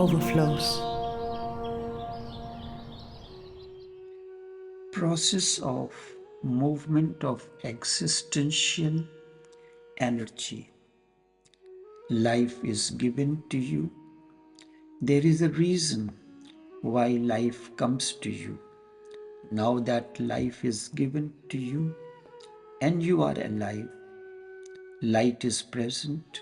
Overflows. Process of movement of existential energy. Life is given to you. There is a reason why life comes to you. Now that life is given to you and you are alive, light is present,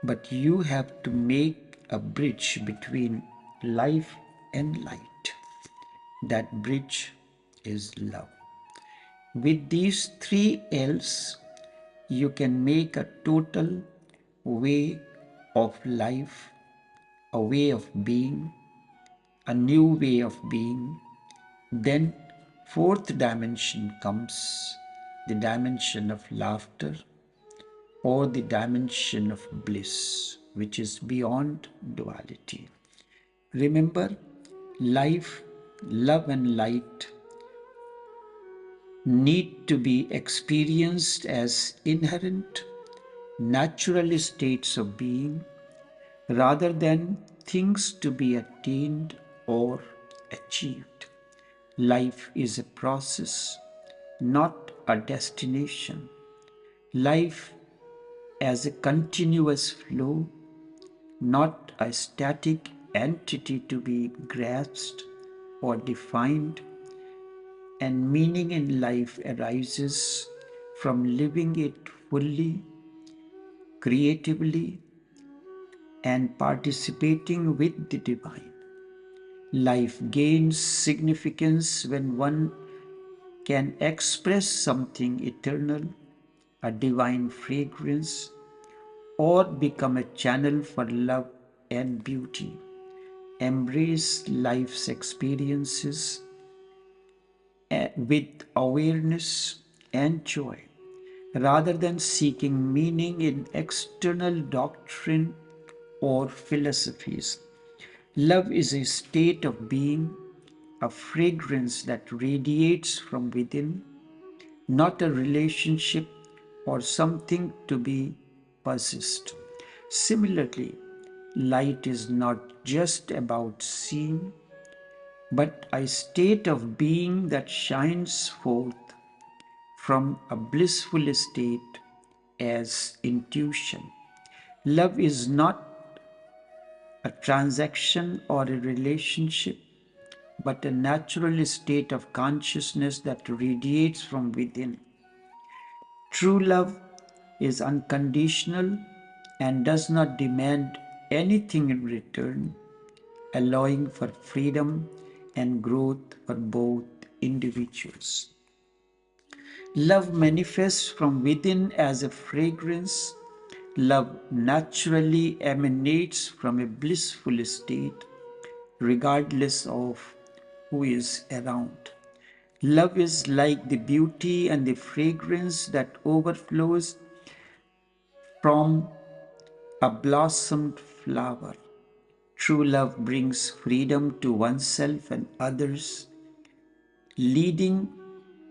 but you have to make a bridge between life and light. That bridge is love. With these three L's, you can make a total way of life, a way of being, a new way of being. Then fourth dimension comes, the dimension of laughter or the dimension of bliss, which is beyond duality. Remember, life, love and light need to be experienced as inherent, natural states of being rather than things to be attained or achieved. Life is a process, not a destination. Life as a continuous flow, not a static entity to be grasped or defined. And meaning in life arises from living it fully, creatively, and participating with the divine. Life gains significance when one can express something eternal, a divine fragrance, or become a channel for love and beauty. Embrace life's experiences with awareness and joy, rather than seeking meaning in external doctrine or philosophies. Love is a state of being, a fragrance that radiates from within, not a relationship or something to be possessed. Similarly, light is not just about seeing, but a state of being that shines forth from a blissful state as intuition. Love is not a transaction or a relationship, but a natural state of consciousness that radiates from within. True love is unconditional and does not demand anything in return, allowing for freedom and growth for both individuals. Love manifests from within as a fragrance. Love naturally emanates from a blissful state, regardless of who is around. Love is like the beauty and the fragrance that overflows from a blossomed flower. True love brings freedom to oneself and others, leading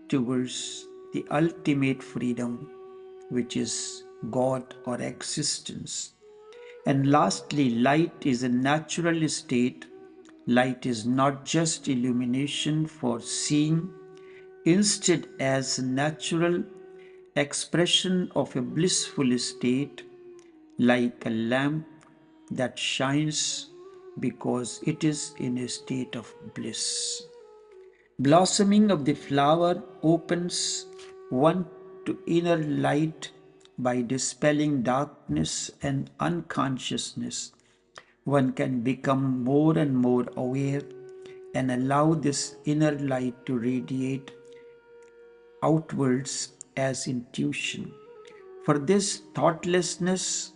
towards the ultimate freedom, which is God or existence. And lastly, light is a natural state. Light is not just illumination for seeing, instead, as a natural expression of a blissful state, like a lamp that shines because it is in a state of bliss. Blossoming of the flower opens one to inner light by dispelling darkness and unconsciousness. One can become more and more aware and allow this inner light to radiate outwards as intuition. For this thoughtlessness,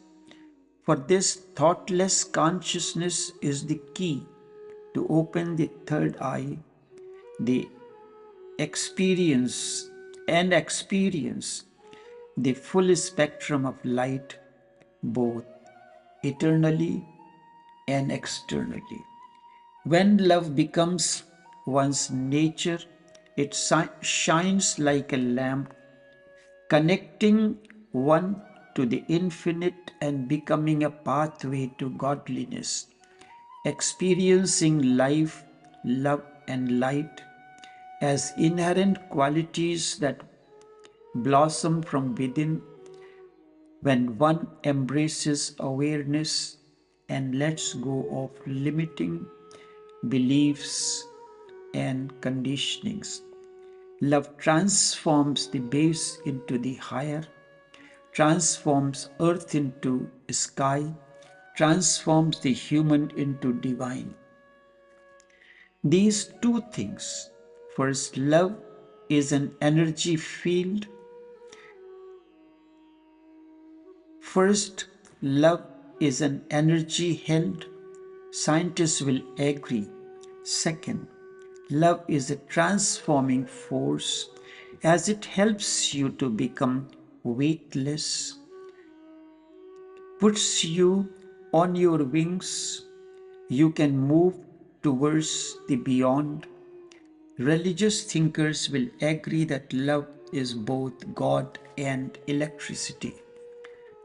for this thoughtless consciousness is the key to open the third eye, the experience the full spectrum of light, both eternally and externally. When love becomes one's nature, it shines like a lamp, connecting one to the infinite and becoming a pathway to godliness. experiencing life, love, and light as inherent qualities that blossom from within when one embraces awareness and lets go of limiting beliefs and conditionings. Love transforms the base into the higher, transforms earth into sky, transforms the human into divine. These two things, first, love is an energy field. First, love is an energy held. Scientists will agree. Second, love is a transforming force as it helps you to become weightless, puts you on your wings. You can move towards the beyond. Religious thinkers will agree that love is both God and electricity.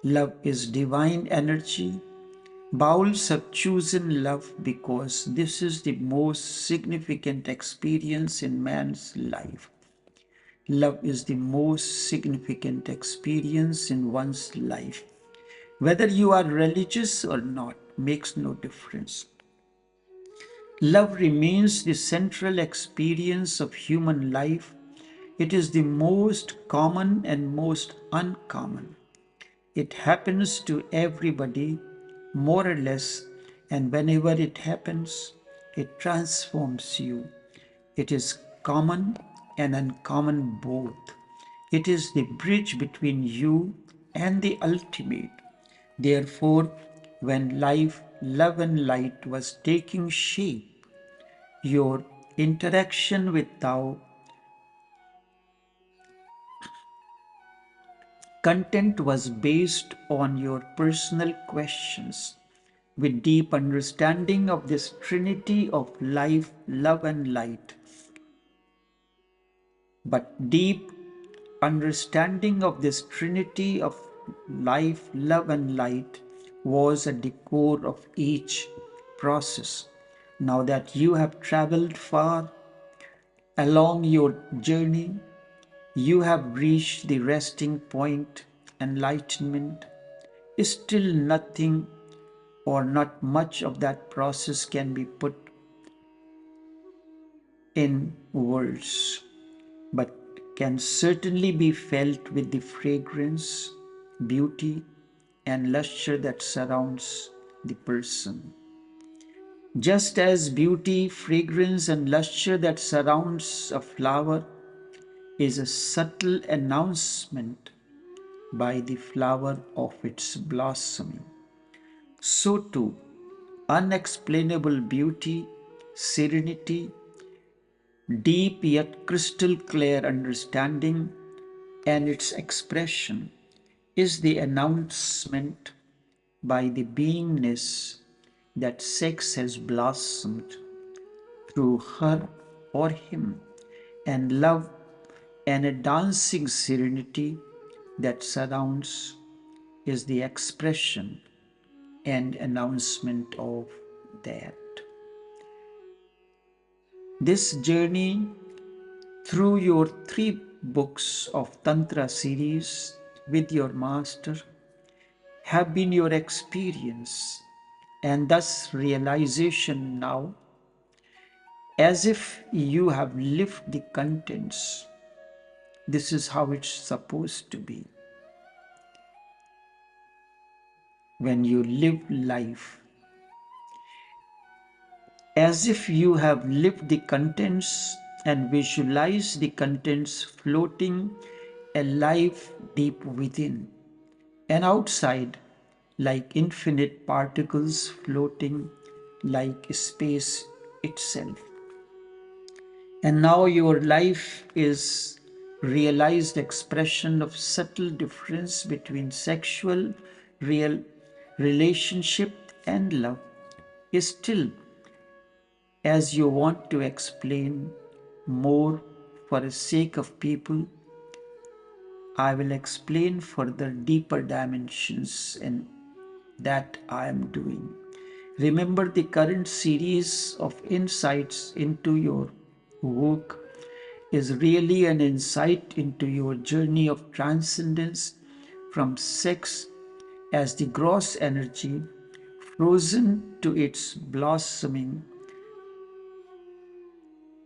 Love is divine energy. Bowls have chosen love because this is the most significant experience in man's life. Love is the most significant experience in one's life. Whether you are religious or not makes no difference. Love remains the central experience of human life. It is the most common and most uncommon. It happens to everybody, more or less, and whenever it happens, it transforms you. It is common and uncommon both. It is the bridge between you and the ultimate. Therefore, when life, love, and light was taking shape, your interaction with Tao content was based on your personal questions. With deep understanding of this trinity of life, love, and light, but deep understanding of this trinity of life, love, and light was at the core of each process. Now that you have traveled far along your journey, you have reached the resting point, enlightenment. Still, nothing or not much of that process can be put in words, but can certainly be felt with the fragrance, beauty, and luster that surrounds the person. Just as beauty, fragrance, and luster that surrounds a flower is a subtle announcement by the flower of its blossoming, so too unexplainable beauty, serenity, deep yet crystal clear understanding, and its expression is the announcement by the beingness that sex has blossomed through her or him, and love and a dancing serenity that surrounds is the expression and announcement of that. This journey through your 3 books of Tantra series with your master have been your experience, and thus realization now, as if you have lived the contents. This is how it's supposed to be. When you live life, as if you have lived the contents and visualize the contents floating alive deep within and outside, like infinite particles floating like space itself. And now your life is realized expression of subtle difference between sexual real relationship and love. Is still, as you want to explain more for the sake of people, I will explain further deeper dimensions, and that I am doing. Remember, the current series of insights into your work is really an insight into your journey of transcendence from sex as the gross energy frozen to its blossoming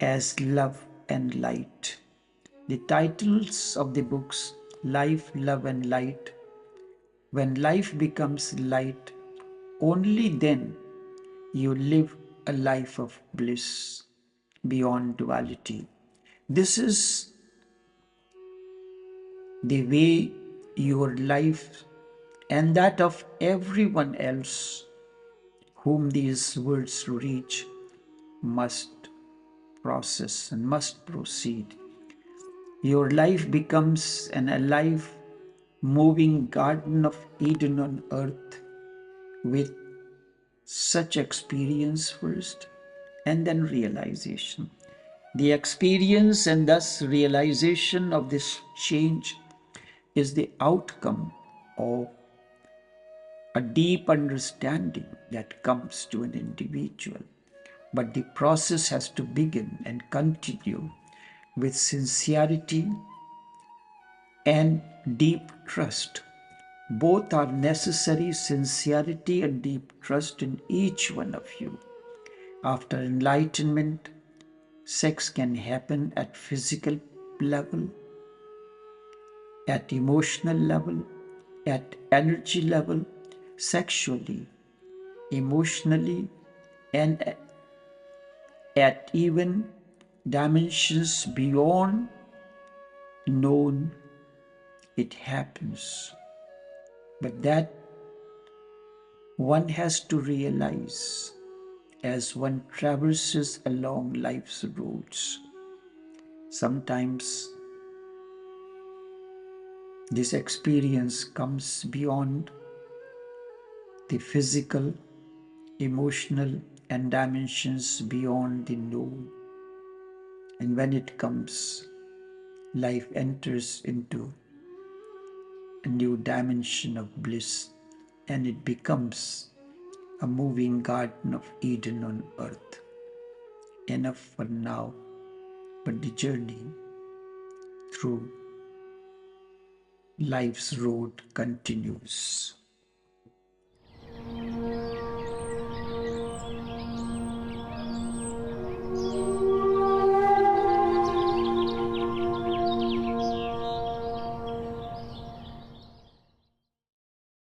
as love and light. The titles of the books, Life, Love and Light. When life becomes light, only then you live a life of bliss beyond duality. This is the way your life and that of everyone else whom these words reach must process and must proceed. Your life becomes an alive, moving Garden of Eden on earth with such experience first and then realization. The experience and thus realization of this change is the outcome of a deep understanding that comes to an individual. But the process has to begin and continue with sincerity and deep trust. Both are necessary, sincerity and deep trust in each one of you. After enlightenment, sex can happen at physical level, at emotional level, at energy level, sexually, emotionally, and at even dimensions beyond known. It happens. But that one has to realize as one traverses along life's roads. Sometimes this experience comes beyond the physical, emotional, and dimensions beyond the known. And when it comes, life enters into a new dimension of bliss, and it becomes a moving Garden of Eden on earth. Enough for now, but the journey through life's road continues.